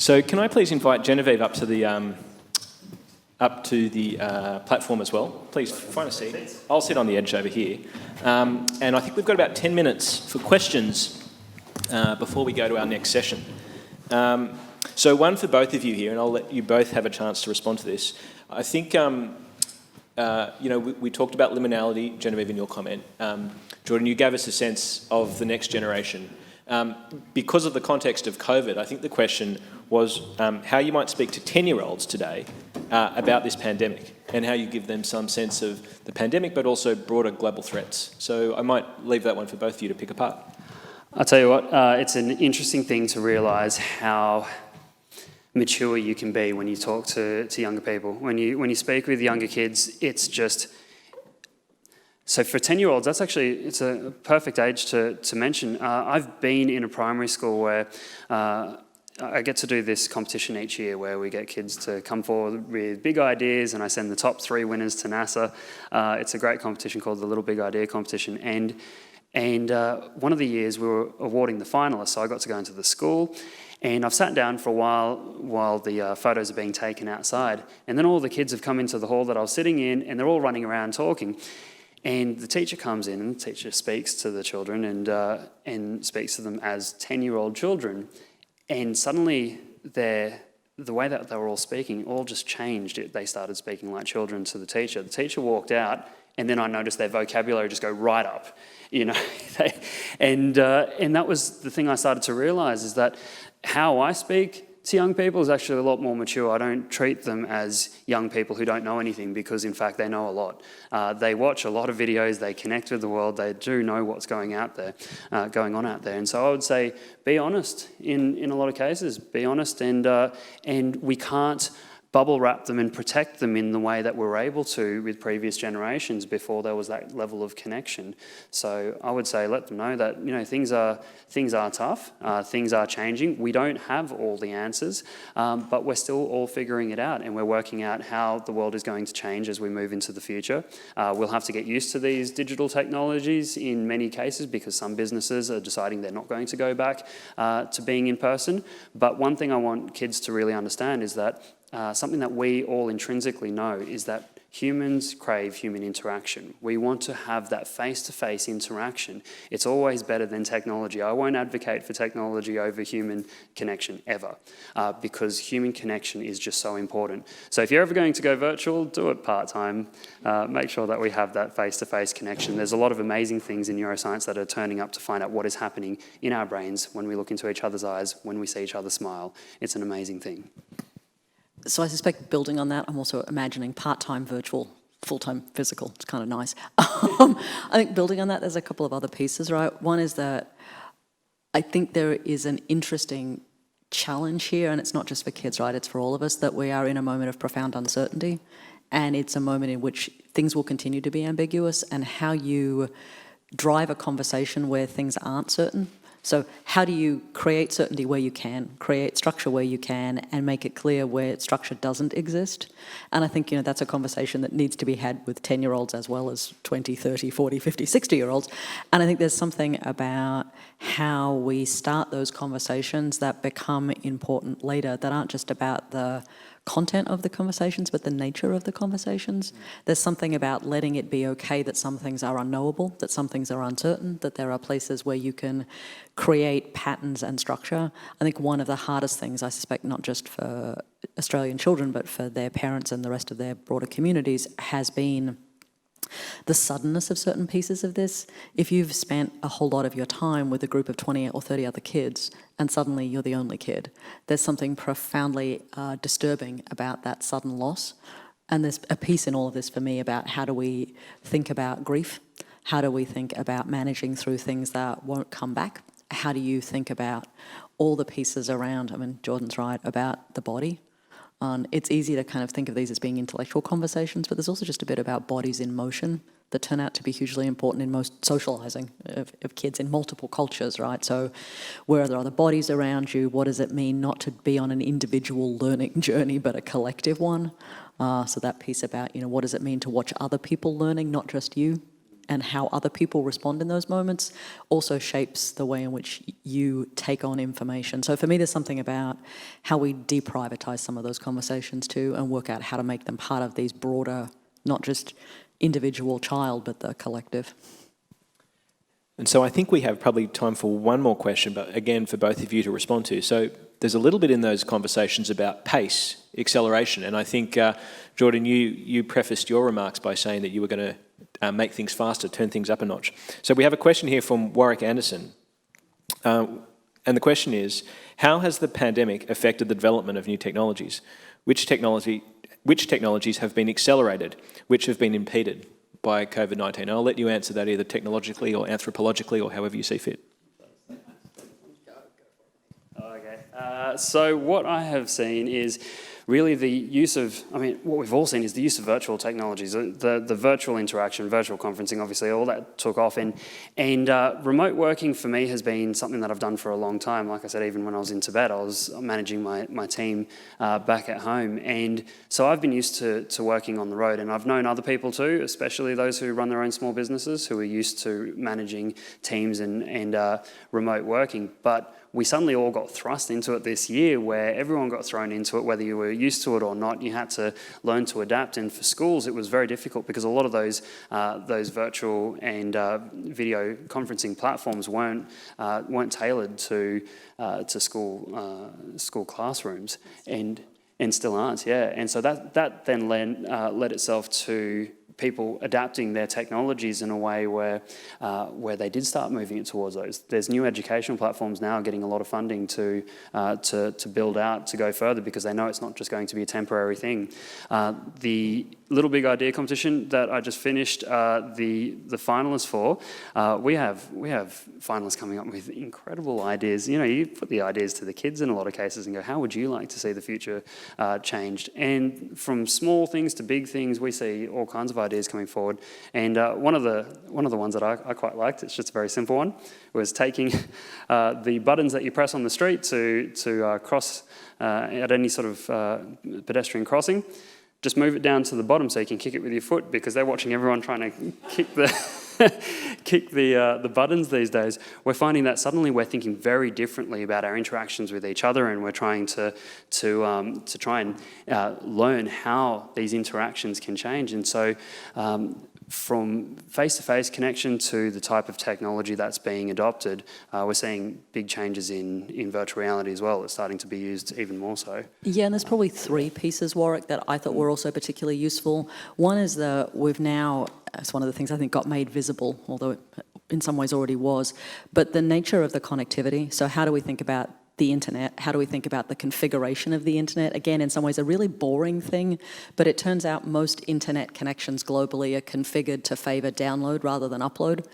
So can I please invite Genevieve up to the platform as well? Please find a seat. I'll sit on the edge over here. And I think we've got about 10 minutes for questions before we go to our next session. So one for both of you here, and I'll let you both have a chance to respond to this. I think, we talked about liminality, Genevieve, in your comment. Jordan, you gave us a sense of the next generation. Because of the context of COVID, I think the question was how you might speak to 10-year-olds today about this pandemic and how you give them some sense of the pandemic, but also broader global threats. So I might leave that one for both of you to pick apart. I'll tell you what, it's an interesting thing to realise how mature you can be when you talk to younger people. When you speak with younger kids, it's just... So for 10-year-olds, it's a perfect age to mention. I've been in a primary school where I get to do this competition each year where we get kids to come forward with big ideas and I send the top 3 winners to NASA. It's a great competition called the Little Big Idea Competition. And one of the years we were awarding the finalists, so I got to go into the school. And I've sat down for a while the photos are being taken outside. And then all the kids have come into the hall that I was sitting in and they're all running around talking. And the teacher comes in and the teacher speaks to the children and speaks to them as 10-year-old children. And suddenly the way that they were all speaking all just changed. They started speaking like children to the teacher. The teacher walked out and then I noticed their vocabulary just go right up, and that was the thing I started to realise, is that how I speak to young people is actually a lot more mature. I don't treat them as young people who don't know anything, because in fact they know a lot. They watch a lot of videos, they connect with the world, they do know what's going on out there. And so I would say be honest in a lot of cases, be honest, and we can't bubble wrap them and protect them in the way that we were able to with previous generations before there was that level of connection. So I would say let them know that things are tough, things are changing. We don't have all the answers, but we're still all figuring it out, and we're working out how the world is going to change as we move into the future. We'll have to get used to these digital technologies in many cases, because some businesses are deciding they're not going to go back to being in person. But one thing I want kids to really understand is that something that we all intrinsically know is that humans crave human interaction. We want to have that face-to-face interaction. It's always better than technology. I won't advocate for technology over human connection ever, because human connection is just so important. So if you're ever going to go virtual, do it part-time. Make sure that we have that face-to-face connection. There's a lot of amazing things in neuroscience that are turning up to find out what is happening in our brains when we look into each other's eyes, when we see each other smile. It's an amazing thing. So I suspect, building on that, I'm also imagining part-time virtual, full-time physical. It's kind of nice. I think building on that, there's a couple of other pieces, right? One is that I think there is an interesting challenge here, and it's not just for kids, right? It's for all of us, that we are in a moment of profound uncertainty, and it's a moment in which things will continue to be ambiguous, and how you drive a conversation where things aren't certain. So how do you create certainty where you can, create structure where you can, and make it clear where structure doesn't exist? And I think that's a conversation that needs to be had with 10-year-olds as well as 20, 30, 40, 50, 60-year-olds. And I think there's something about how we start those conversations that become important later, that aren't just about the content of the conversations, but the nature of the conversations. There's something about letting it be okay that some things are unknowable, that some things are uncertain, that there are places where you can create patterns and structure. I think one of the hardest things, I suspect, not just for Australian children, but for their parents and the rest of their broader communities, has been the suddenness of certain pieces of this. If you've spent a whole lot of your time with a group of 20 or 30 other kids and suddenly you're the only kid, there's something profoundly disturbing about that sudden loss. And there's a piece in all of this for me about how do we think about grief? How do we think about managing through things that won't come back? How do you think about all the pieces around, Jordan's right, about the body? It's easy to kind of think of these as being intellectual conversations, but there's also just a bit about bodies in motion that turn out to be hugely important in most socialising of kids in multiple cultures, right? So where are there other bodies around you? What does it mean not to be on an individual learning journey, but a collective one? So that piece about, what does it mean to watch other people learning, not just you? and how other people respond in those moments also shapes the way in which you take on information. So for me, there's something about how we deprivatize some of those conversations too and work out how to make them part of these broader, not just individual child, but the collective. And so I think we have probably time for one more question, but again, for both of you to respond to. So there's a little bit in those conversations about pace, acceleration, and I think, Jordan, you prefaced your remarks by saying that you were going to make things faster, turn things up a notch. So we have a question here from Warwick Anderson, and the question is, how has the pandemic affected the development of new technologies? Which technologies have been accelerated, which have been impeded by COVID-19? I'll let you answer that either technologically or anthropologically or however you see fit. Okay. So what I have seen is really the use of, what we've all seen is the use of virtual technologies, the virtual interaction, virtual conferencing, obviously, all that took off. And remote working for me has been something that I've done for a long time. Like I said, even when I was in Tibet, I was managing my team back at home. And so I've been used to working on the road. And I've known other people too, especially those who run their own small businesses, who are used to managing teams and remote working. But we suddenly all got thrust into it this year, where everyone got thrown into it, whether you were used to it or not. You had to learn to adapt, and for schools it was very difficult because a lot of those virtual and video conferencing platforms weren't tailored to school classrooms, and still aren't. Yeah, and so that then led itself to people adapting their technologies in a way where they did start moving it towards those. There's new educational platforms now getting a lot of funding to build out, to go further, because they know it's not just going to be a temporary thing. The Little Big Idea competition that I just finished the finalists for, we have finalists coming up with incredible ideas. You know, you put the ideas to the kids in a lot of cases and go, how would you like to see the future changed? And from small things to big things, we see all kinds of ideas coming forward. And one of the ones that I quite liked, it's just a very simple one, was taking the buttons that you press on the street to cross at any sort of pedestrian crossing. Just move it down to the bottom so you can kick it with your foot, because they're watching everyone trying to kick the buttons these days. We're finding that suddenly we're thinking very differently about our interactions with each other, and we're trying to try and learn how these interactions can change. And so from face-to-face connection to the type of technology that's being adopted, we're seeing big changes in virtual reality as well. It's starting to be used even more so. Yeah, and there's probably three pieces, Warwick, that I thought were also particularly useful. One is that we've now, it's one of the things I think got made visible, although it in some ways already was, but the nature of the connectivity. So how do we think about the internet? How do we think about the configuration of the internet? Again, in some ways a really boring thing, but it turns out most internet connections globally are configured to favour download rather than upload.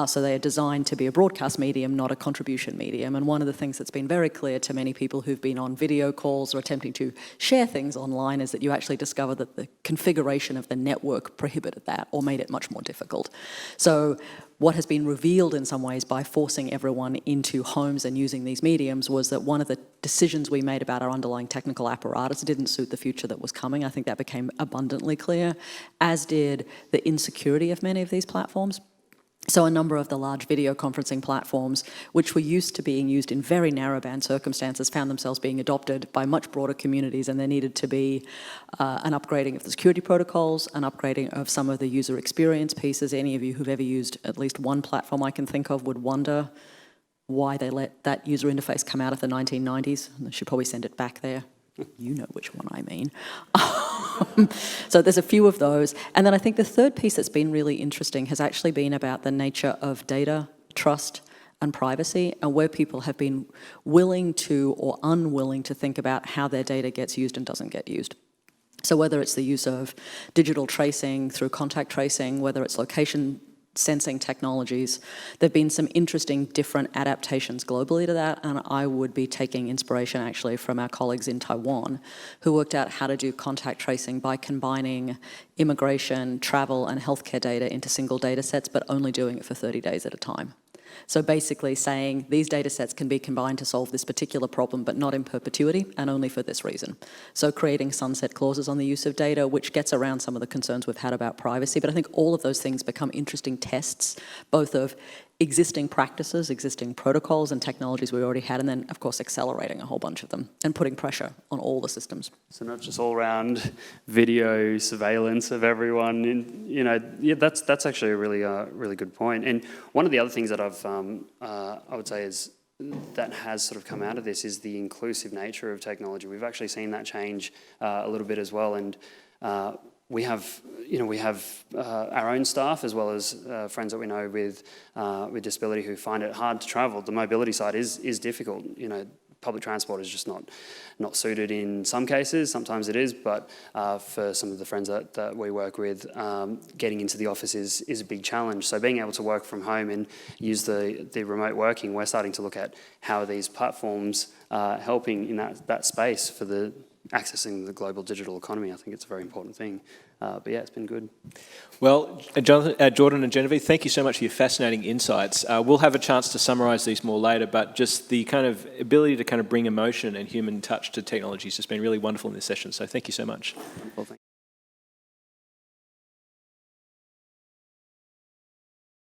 So they are designed to be a broadcast medium, not a contribution medium. And one of the things that's been very clear to many people who've been on video calls or attempting to share things online is that you actually discover that the configuration of the network prohibited that or made it much more difficult. So what has been revealed in some ways by forcing everyone into homes and using these mediums was that one of the decisions we made about our underlying technical apparatus didn't suit the future that was coming. I think that became abundantly clear, as did the insecurity of many of these platforms. So a number of the large video conferencing platforms, which were used to being used in very narrowband circumstances, found themselves being adopted by much broader communities, and there needed to be an upgrading of the security protocols, an upgrading of some of the user experience pieces. Any of you who've ever used at least one platform I can think of would wonder why they let that user interface come out of the 1990s. They should probably send it back there. You know which one I mean. So there's a few of those. And then I think the third piece that's been really interesting has actually been about the nature of data, trust, and privacy, and where people have been willing to or unwilling to think about how their data gets used and doesn't get used. So whether it's the use of digital tracing through contact tracing, whether it's location sensing technologies, there have been some interesting different adaptations globally to that, and I would be taking inspiration actually from our colleagues in Taiwan who worked out how to do contact tracing by combining immigration, travel and healthcare data into single data sets, but only doing it for 30 days at a time. So basically saying these data sets can be combined to solve this particular problem, but not in perpetuity and only for this reason. So creating sunset clauses on the use of data, which gets around some of the concerns we've had about privacy. But I think all of those things become interesting tests, both of existing practices, existing protocols and technologies we already had, and then, of course, accelerating a whole bunch of them and putting pressure on all the systems. So not just all around video surveillance of everyone, yeah, that's actually a really good point. And one of the other things that I would say is that has sort of come out of this is the inclusive nature of technology. We've actually seen that change a little bit as well, and we have our own staff as well as friends that we know with disability who find it hard to travel. The mobility side is difficult. Public transport is just not suited in some cases. Sometimes it is, but for some of the friends that we work with, getting into the office is a big challenge. So being able to work from home and use the remote working, we're starting to look at how these platforms are helping in that space for the accessing the global digital economy. I think it's a very important thing. But yeah, it's been good. Well, Jonathan, Jordan and Genevieve, thank you so much for your fascinating insights. We'll have a chance to summarise these more later, but just the kind of ability to kind of bring emotion and human touch to technology has just been really wonderful in this session. So thank you so much. Well, thank you.